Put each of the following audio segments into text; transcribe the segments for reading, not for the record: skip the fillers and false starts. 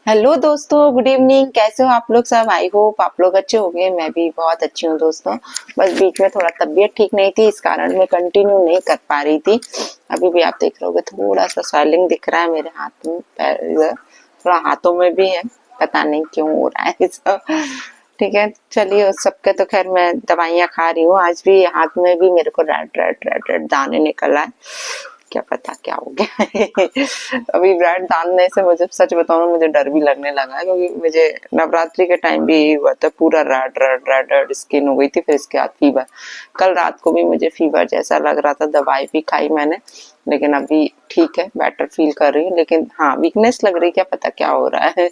Hello दोस्तों, good evening. कैसे हो आप लोग सब? आई होप आप लोग अच्छे होंगे। मैं भी बहुत अच्छी हूँ दोस्तों। बस बीच में थोड़ा तबीयत ठीक नहीं थी, इस कारण मैं कंटिन्यू नहीं कर पा रही थी। अभी भी आप देख रहे होगे थोड़ा सा स्वेलिंग दिख रहा है मेरे हाथ में, पैर थोड़ा हाथों में भी है, पता नहीं क्यों हो रहा है सब। ठीक है, चलिए उस सबके तो खैर मैं दवाइयाँ खा रही हूँ। आज भी हाथ में भी मेरे को रेड रेड रेड रेड दाने निकल आए, क्या पता क्या हो गया है। अभी ब्रांड डालने से मुझे सच बताऊं ना, मुझे डर भी लगने लगा है, क्योंकि मुझे नवरात्रि के टाइम भी यही हुआ था, पूरा red red red red skin हो गई थी। फिर इसके बाद फीवर, कल रात को भी मुझे फीवर जैसा लग रहा था, दवाई भी खाई मैंने, लेकिन अभी ठीक है, बेटर फील कर रही हूँ। लेकिन हाँ, वीकनेस लग रही, क्या पता क्या हो रहा है।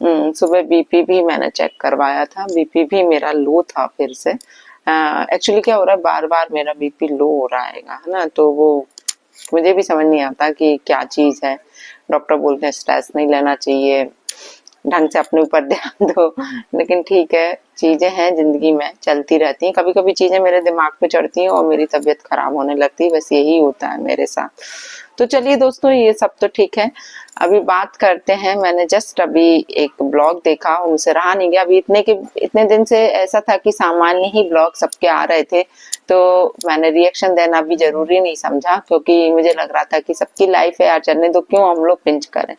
सुबह बीपी भी मैंने चेक करवाया था, बीपी भी मेरा लो था फिर से। एक्चुअली क्या हो रहा है, बार बार मेरा बीपी लो हो रहा है ना, तो वो मुझे भी समझ नहीं आता कि क्या चीज है। डॉक्टर बोलते हैं स्ट्रेस नहीं लेना चाहिए, ढंग से अपने ऊपर ध्यान दो, लेकिन ठीक है, चीजें हैं जिंदगी में, चलती रहती हैं। कभी कभी चीजें मेरे दिमाग पे चढ़ती हैं और मेरी तबीयत खराब होने लगती है, बस यही होता है मेरे साथ। तो चलिए दोस्तों, ये सब तो ठीक है। अभी बात करते हैं, मैंने जस्ट अभी एक ब्लॉग देखा, उनसे रहा नहीं गया। अभी इतने दिन से ऐसा था कि सामान्य ही ब्लॉग सबके आ रहे थे, तो मैंने रिएक्शन देना भी जरूरी नहीं समझा, क्योंकि मुझे लग रहा था कि सबकी लाइफ है यार, चलने दो, क्यों हम लोग पिंच करें।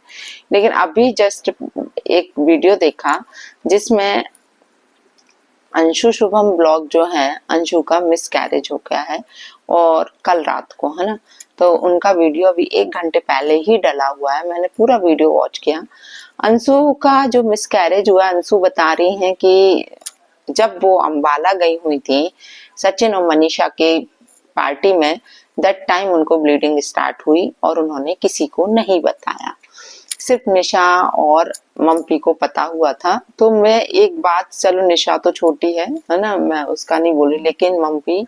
लेकिन अभी जस्ट एक वीडियो देखा जिसमें अंशु शुभम ब्लॉग जो है, अंशु का मिस कैरेज हो गया है, और कल रात को, है ना, तो उनका वीडियो अभी 1 घंटे पहले ही डला हुआ है। मैंने पूरा वीडियो वॉच किया। अंशु का जो मिस कैरेज हुआ, अंशु बता रही हैं कि जब वो अम्बाला गई हुई थी सचिन और मनीषा के पार्टी में, दैट टाइम उनको ब्लीडिंग स्टार्ट हुई और उन्होंने किसी को नहीं बताया, सिर्फ निशा और मम्पी को पता हुआ था। तो मैं एक बात, चलो निशा तो छोटी है ना, मैं उसका नहीं बोली, लेकिन मम्पी,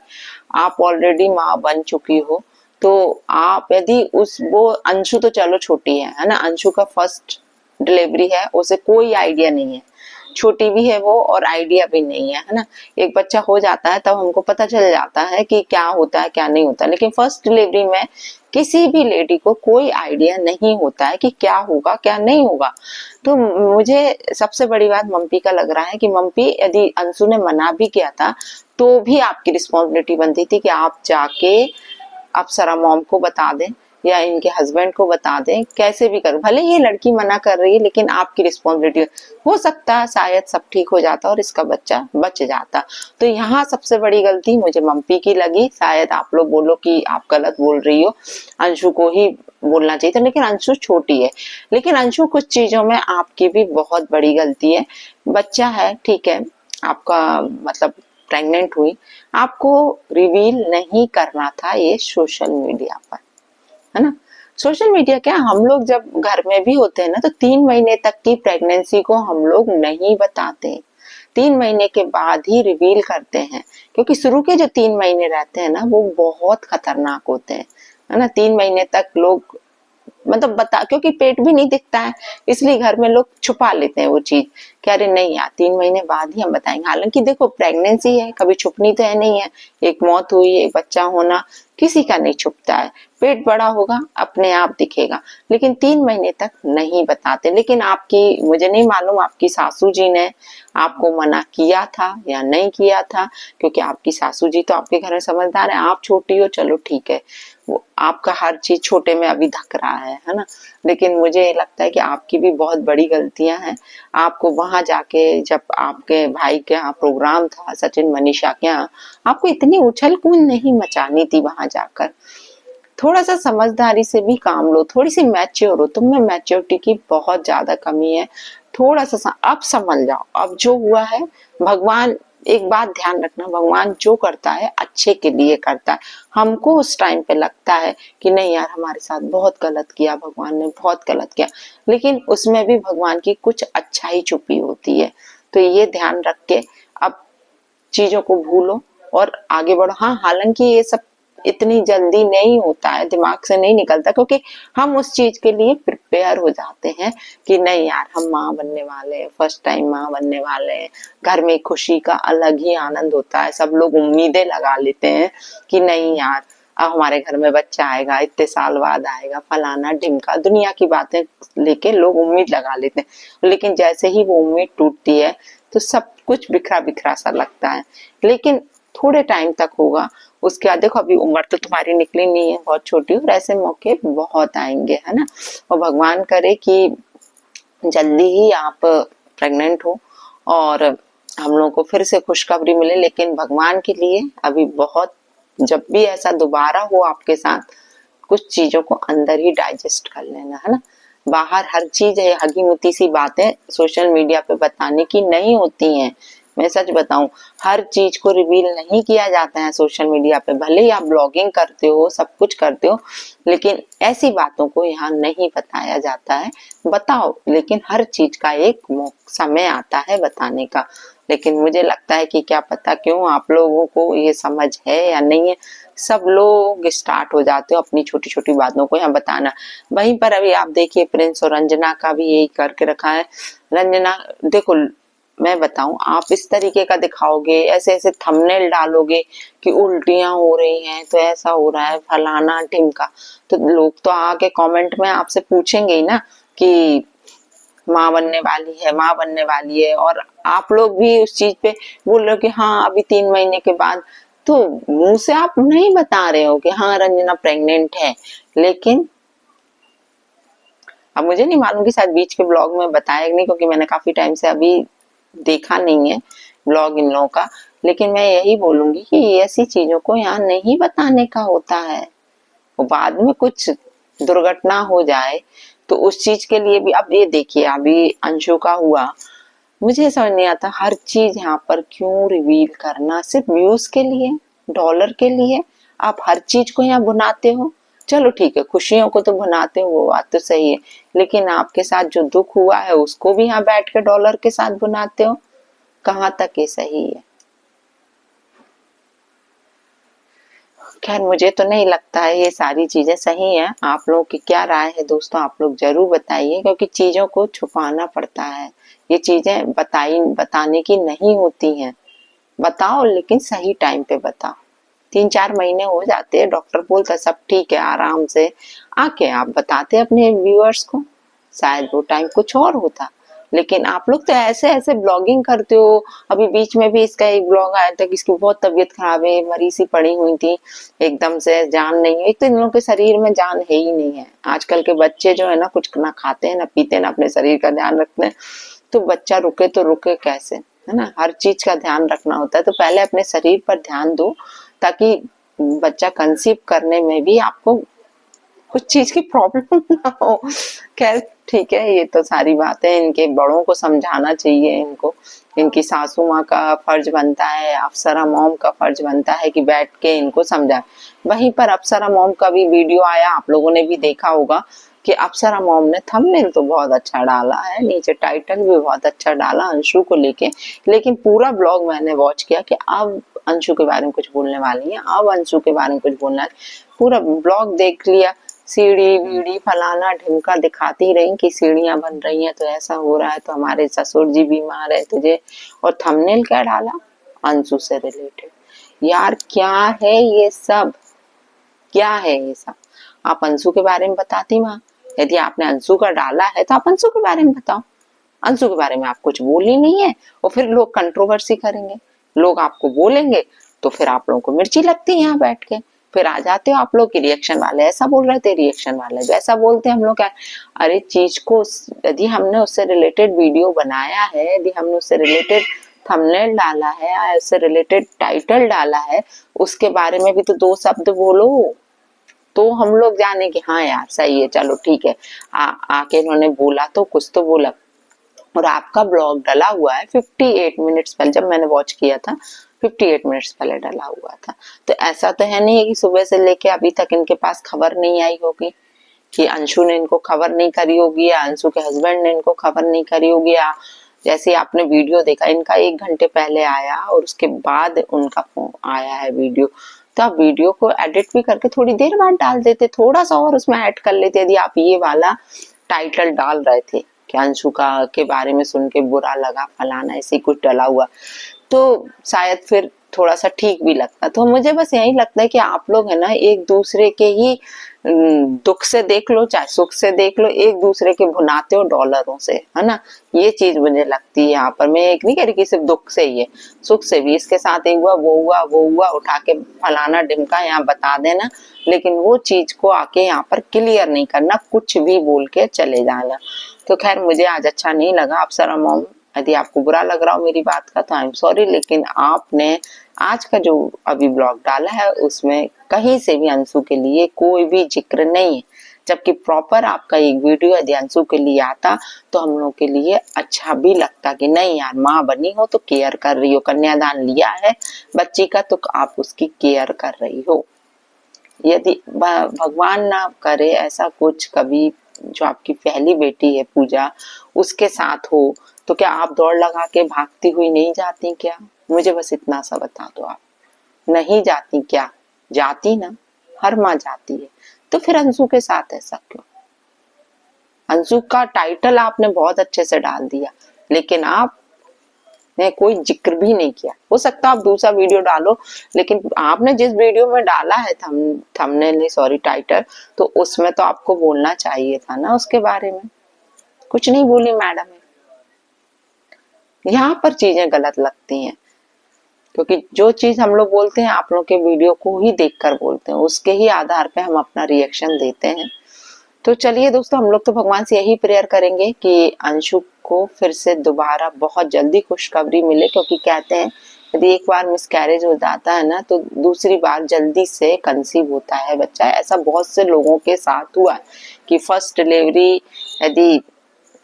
आप ऑलरेडी माँ बन चुकी हो, तो आप यदि उस वो अंशु तो चलो छोटी है ना, अंशु का फर्स्ट डिलीवरी है, उसे कोई आइडिया नहीं है, छोटी भी है वो और आइडिया भी नहीं है ना। एक बच्चा हो जाता है तब हमको पता चल जाता है कि क्या होता है क्या नहीं होता, लेकिन फर्स्ट डिलीवरी में किसी भी लेडी को कोई आइडिया नहीं होता है कि क्या होगा क्या नहीं होगा। तो मुझे सबसे बड़ी बात मम्पी का लग रहा है कि मम्पी, यदि अंशु ने मना भी किया था तो भी आपकी रिस्पॉन्सिबिलिटी बनती थी कि आप जाके अप्सरा मॉम को बता दें या इनके हस्बैंड को बता दें, कैसे भी कर, भले ये लड़की मना कर रही है लेकिन आपकी रिस्पॉन्सिबिलिटी। हो सकता है शायद सब ठीक हो जाता और इसका बच्चा बच जाता। तो यहाँ सबसे बड़ी गलती मुझे मम्पी की लगी। शायद आप लोग बोलो कि आप गलत बोल रही हो, अंशु को ही बोलना चाहिए था, लेकिन अंशु छोटी है। लेकिन अंशु, कुछ चीजों में आपकी भी बहुत बड़ी गलती है। बच्चा है, ठीक है, आपका मतलब प्रेग्नेंट हुई, आपको रिवील नहीं करना था ये सोशल मीडिया पर, है ना। सोशल मीडिया क्या, हम लोग जब घर में भी होते हैं ना, तो 3 महीने तक की प्रेगनेंसी को हम लोग नहीं बताते, 3 महीने के बाद ही रिवील करते हैं, क्योंकि शुरू के जो 3 महीने रहते हैं ना, वो बहुत खतरनाक होते हैं, है ना। 3 महीने तक लोग मतलब बता, क्योंकि पेट भी नहीं दिखता है, इसलिए घर में लोग छुपा लेते हैं वो चीज, कह रहे नहीं यार 3 महीने बाद ही हम बताएंगे। हालांकि देखो, प्रेगनेंसी है, कभी छुपनी तो है नहीं है, एक मौत हुई, एक बच्चा होना किसी का नहीं छुपता है, पेट बड़ा होगा अपने आप दिखेगा, लेकिन 3 महीने तक नहीं बताते। लेकिन आपकी, मुझे नहीं मालूम आपकी सासू जी ने आपको मना किया था या नहीं किया था, क्योंकि आपकी सासू जी तो आपके घर में समझदार है, आप छोटी हो चलो ठीक है, वो आपका हर चीज छोटे में अभी धक रहा है ना। लेकिन मुझे लगता है कि आपकी भी बहुत बड़ी गलतियां हैं। आपको वहां जाके, जब आपके भाई के यहाँ प्रोग्राम था सचिन मनीषा के यहाँ, आपको इतनी उछल कूद नहीं मचानी थी वहां जाकर। थोड़ा सा समझदारी से भी काम लो, थोड़ी सी मैच्योर हो, तुम में मैच्योरिटी की बहुत ज्यादा कमी है। थोड़ा सा अब समझ जाओ, अब जो हुआ है, भगवान, एक बात ध्यान रखना, भगवान जो करता है अच्छे के लिए करता है। हमको उस टाइम पे लगता है कि नहीं यार, हमारे साथ बहुत गलत किया, भगवान ने बहुत गलत किया, लेकिन उसमें भी भगवान की कुछ अच्छाई छुपी होती है। तो ये ध्यान रख के अब चीजों को भूलो और आगे बढ़ो। हाँ, हालांकि ये सब इतनी जल्दी नहीं होता है, दिमाग से नहीं निकलता, क्योंकि हम उस चीज के लिए प्रिपेयर हो जाते हैं कि नहीं यार, हम माँ बनने वाले हैं, फर्स्ट टाइम माँ बनने वाले हैं, घर में खुशी का अलग ही आनंद होता है, सब लोग उम्मीदें लगा लेते हैं कि नहीं यार, अब हमारे घर में बच्चा आएगा, इतने साल बाद आएगा, फलाना ढिमका, दुनिया की बातें लेके लोग उम्मीद लगा लेते हैं। लेकिन जैसे ही वो उम्मीद टूटती है तो सब कुछ बिखरा बिखरा सा लगता है। लेकिन थोड़े टाइम तक होगा, उसके बाद देखो अभी उम्र तो तुम्हारी निकली नहीं है, बहुत छोटी हो, और ऐसे मौके बहुत आएंगे, है ना। और भगवान करे कि जल्दी ही आप प्रेग्नेंट हो और हम लोगों को फिर से खुशखबरी मिले। लेकिन भगवान के लिए अभी बहुत, जब भी ऐसा दोबारा हो आपके साथ, कुछ चीजों को अंदर ही डाइजेस्ट कर लेना, है ना। बाहर हर चीज है, हगी मुती सी बातें सोशल मीडिया पे बताने की नहीं होती हैं। मैं सच बताऊं, हर चीज को रिवील नहीं किया जाता है सोशल मीडिया पे। भले ही आप ब्लॉगिंग करते हो, सब कुछ करते हो, लेकिन ऐसी बातों को यहाँ नहीं बताया जाता है। बताओ, लेकिन हर चीज का एक समय आता है बताने का। लेकिन मुझे लगता है कि क्या पता क्यों आप लोगों को ये समझ है या नहीं है, सब लोग स्टार्ट हो जाते हो अपनी छोटी छोटी बातों को यहाँ बताना। वहीं पर अभी आप देखिए प्रिंस और रंजना का भी यही करके रखा है। रंजना देखो, मैं बताऊं, आप इस तरीके का दिखाओगे, ऐसे ऐसे थंबनेल डालोगे कि उल्टियां हो रही हैं, तो ऐसा हो रहा है, फलाना ढिमका, तो लोग तो आके कमेंट में आपसे पूछेंगे ही ना कि माँ बनने वाली है, माँ बनने वाली है। और आप लोग भी उस चीज पे बोल रहे हो कि हाँ अभी 3 महीने के बाद, तो मुंह से आप नहीं बता रहे हो कि हाँ रंजना प्रेग्नेंट है। लेकिन अब मुझे नहीं मालूम कि शायद बीच के ब्लॉग में बताया नहीं, क्योंकि मैंने काफी टाइम से अभी देखा नहीं है ब्लॉग इन लोगों का। लेकिन मैं यही बोलूंगी कि ऐसी चीजों को यहाँ नहीं बताने का होता है। वो बाद में कुछ दुर्घटना हो जाए तो उस चीज के लिए भी। अब ये देखिए अभी अंशु का हुआ, मुझे समझ नहीं आता हर चीज यहाँ पर क्यों रिवील करना, सिर्फ व्यूज के लिए, डॉलर के लिए आप हर चीज को यहाँ भुनाते हो। चलो ठीक है, खुशियों को तो भुनाते हो, वो बात तो सही है, लेकिन आपके साथ जो दुख हुआ है उसको भी यहाँ बैठ के डॉलर के साथ भुनाते हो। कहाँ तक ये सही है? खैर मुझे तो नहीं लगता है ये सारी चीजें सही हैं। आप लोगों की क्या राय है दोस्तों, आप लोग जरूर बताइए, क्योंकि चीजों को छुपाना पड़ता है। ये चीजें बताने की नहीं होती हैं। बताओ, लेकिन सही टाइम पे बताओ। 3-4 महीने हो जाते हैं, डॉक्टर बोलता सब ठीक है, आराम से आके आप बताते अपने व्यूअर्स को, शायद वो टाइम कुछ और होता। लेकिन आप लोग तो ऐसे ऐसे ब्लॉगिंग करते हो। अभी बीच में भी इसका एक ब्लॉग आया था कि इसकी बहुत तबीयत खराब है, मरी सी पड़ी हुई थी, एकदम से जान नहीं है। एक तो इन लोगों के शरीर में जान है ही नहीं है। आजकल के बच्चे जो है ना, कुछ ना खाते हैं ना पीते हैं ना अपने शरीर का ध्यान रखते हैं, तो बच्चा रुके तो रुके कैसे, है ना। हर चीज का ध्यान रखना होता है, तो पहले अपने शरीर पर ध्यान दो, ताकि बच्चा कंसीव करने में भी आपको कुछ चीज की प्रॉब्लम ना हो। खैर ठीक है, ये तो सारी बातें इनके बड़ों को समझाना चाहिए। इनको, इनकी सासू माँ का फर्ज बनता है, अप्सरा मॉम का फर्ज बनता है कि बैठ के इनको समझाए। वहीं पर अप्सरा मॉम का भी वीडियो आया, आप लोगों ने भी देखा होगा कि अप्सरा मॉम ने थंबनेल तो बहुत अच्छा डाला है, नीचे टाइटल भी बहुत अच्छा डाला अंशु को लेके, लेकिन पूरा ब्लॉग मैंने वॉच किया कि अब अंशु के बारे में कुछ बोलने वाली है, अब अंशु के बारे में कुछ बोलना है। पूरा ब्लॉग देख लिया, सीढ़ी वीढ़ी फलाना ढिमका दिखाती रही कि सीढ़ियां बन रही हैं, तो ऐसा हो रहा है, तो हमारे ससुर जी बीमार है तुझे, और थंबनेल क्या डाला, अंशु से रिलेटेड। यार क्या है ये सब, क्या है ये सब? आप अंशु के बारे में बताती माँ, यदि आपने अंशु का डाला है तो आप अंशु के बारे में बताओ। अंशु के बारे में आप कुछ बोल ही नहीं है, और फिर लोग कंट्रोवर्सी करेंगे, लोग आपको बोलेंगे, तो फिर आप लोगों को मिर्ची लगती है यहाँ बैठ के। फिर आ जाते हो आप लोग की रिएक्शन वाले ऐसा बोल रहे थे, रिएक्शन वाले वैसा बोलते हैं। हम लोग क्या, अरे चीज को यदि हमने उससे रिलेटेड वीडियो बनाया है, यदि हमने उससे रिलेटेड थंबनेल डाला है, उससे रिलेटेड टाइटल डाला है, उसके बारे में भी तो 2 शब्द बोलो, तो हम लोग जाने कि हाँ यार सही है, चलो ठीक है। आके इन्होंने बोला तो कुछ तो बोला। और आपका ब्लॉग डला हुआ है 58 मिनट्स पहले, जब मैंने वॉच किया था 58 मिनट्स पहले डला हुआ था। तो ऐसा तो है नहीं कि सुबह से लेके अभी तक इनके पास खबर नहीं आई होगी, कि अंशु ने इनको खबर नहीं करी होगी, या अंशु के हस्बैंड ने इनको खबर नहीं करी होगी, या जैसे आपने वीडियो देखा इनका 1 घंटे पहले आया और उसके बाद उनका फोन आया है वीडियो। तो आप वीडियो को एडिट भी करके थोड़ी देर बाद डाल देते, थोड़ा सा और उसमें ऐड कर लेते। यदि आप ये वाला टाइटल डाल रहे थे कि अंशु का के बारे में सुन के बुरा लगा फलाना, ऐसे कुछ डला हुआ, तो शायद फिर थोड़ा सा ठीक भी लगता। तो मुझे बस यही लगता है कि आप लोग है ना एक दूसरे के ही दुख से देख लो चाहे सुख से देख लो, एक दूसरे के भुनाते हो डॉलरों से, है ना। ये चीज मुझे लगती है यहाँ पर। मैं एक नहीं कह रही कि सिर्फ दुख से ही है, सुख से भी, इसके साथ एक हुआ वो हुआ वो हुआ, उठा के फलाना ढिमका यहाँ बता देना, लेकिन वो चीज को आके यहाँ पर क्लियर नहीं करना, कुछ भी बोल के चले जाना। तो खैर मुझे आज अच्छा नहीं लगा। अप्सरा मॉम, यदि आपको बुरा लग रहा हो मेरी बात का तो आई एम सॉरी, लेकिन आपने आज का जो अभी ब्लॉग डाला है उसमें कहीं से भी अंशु के लिए कोई भी जिक्र नहीं है, जबकि प्रॉपर आपका एक वीडियो यदि अंशु के लिए आता तो हम लोग के लिए अच्छा भी लगता कि नहीं यार, माँ बनी हो तो केयर कर रही हो, कन्यादान लिया है बच्ची का तो आप उसकी केयर कर रही हो। यदि भगवान ना करे ऐसा कुछ कभी, जो आपकी पहली बेटी है पूजा उसके साथ हो, तो क्या आप दौड़ लगा के भागती हुई नहीं जाती क्या? मुझे बस इतना सा बता दो आप। नहीं जाती क्या? जाती ना, हर माँ जाती है। तो फिर अंशु के साथ ऐसा क्यों? अंशु का टाइटल आपने बहुत अच्छे से डाल दिया, लेकिन आप ने कोई जिक्र भी नहीं किया। हो सकता आप दूसरा वीडियो डालो, लेकिन आपने जिस वीडियो में डाला है थंबनेल नहीं सॉरी टाइटल, तो उसमें तो आपको बोलना चाहिए था ना उसके बारे में। कुछ नहीं बोली मैडम। यहाँ पर चीजें गलत लगती हैं, क्योंकि जो चीज हम लोग बोलते हैं आप लोग के वीडियो को ही देखकर बोलते हैं, उसके ही आधार पे हम अपना रिएक्शन देते हैं। तो चलिए दोस्तों, हम लोग तो भगवान से यही प्रेयर करेंगे कि अंशु को फिर से दोबारा बहुत जल्दी खुशखबरी मिले, क्योंकि कहते हैं यदि एक बार मिसकैरेज हो जाता है ना तो दूसरी बार जल्दी से कंसीव होता है बच्चा। ऐसा बहुत से लोगों के साथ हुआ है कि फर्स्ट डिलीवरी यदि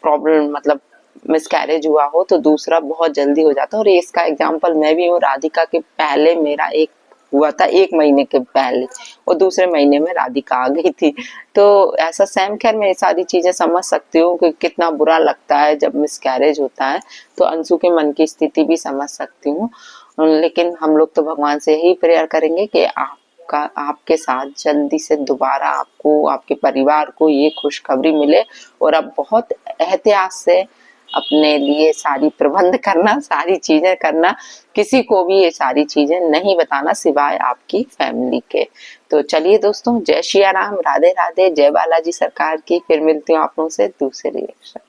प्रॉब्लम मतलब मिसकैरेज हुआ हो तो दूसरा बहुत जल्दी हो जाता है। और इसका एग्जांपल मैं भी हूँ, राधिका के पहले मेरा एक हुआ था 1 महीने के पहले, और दूसरे महीने में राधिका आ गई थी। तो ऐसा सेम, खैर मैं ये सारी चीजें समझ सकती हूँ कि कितना बुरा लगता है जब मिसकैरेज होता है, तो अंशु के मन की स्थिति भी समझ सकती हूँ। लेकिन हम लोग तो भगवान से ही प्रेयर करेंगे कि आपके साथ जल्दी से दोबारा आपको आपके परिवार को ये खुशखबरी मिले, और अब बहुत एहतियात से अपने लिए सारी प्रबंध करना, सारी चीजें करना, किसी को भी ये सारी चीजें नहीं बताना सिवाय आपकी फैमिली के। तो चलिए दोस्तों, जय श्री राम, राधे राधे, जय बालाजी सरकार की। फिर मिलती हूँ आप लोगों से दूसरे रिएक्शन।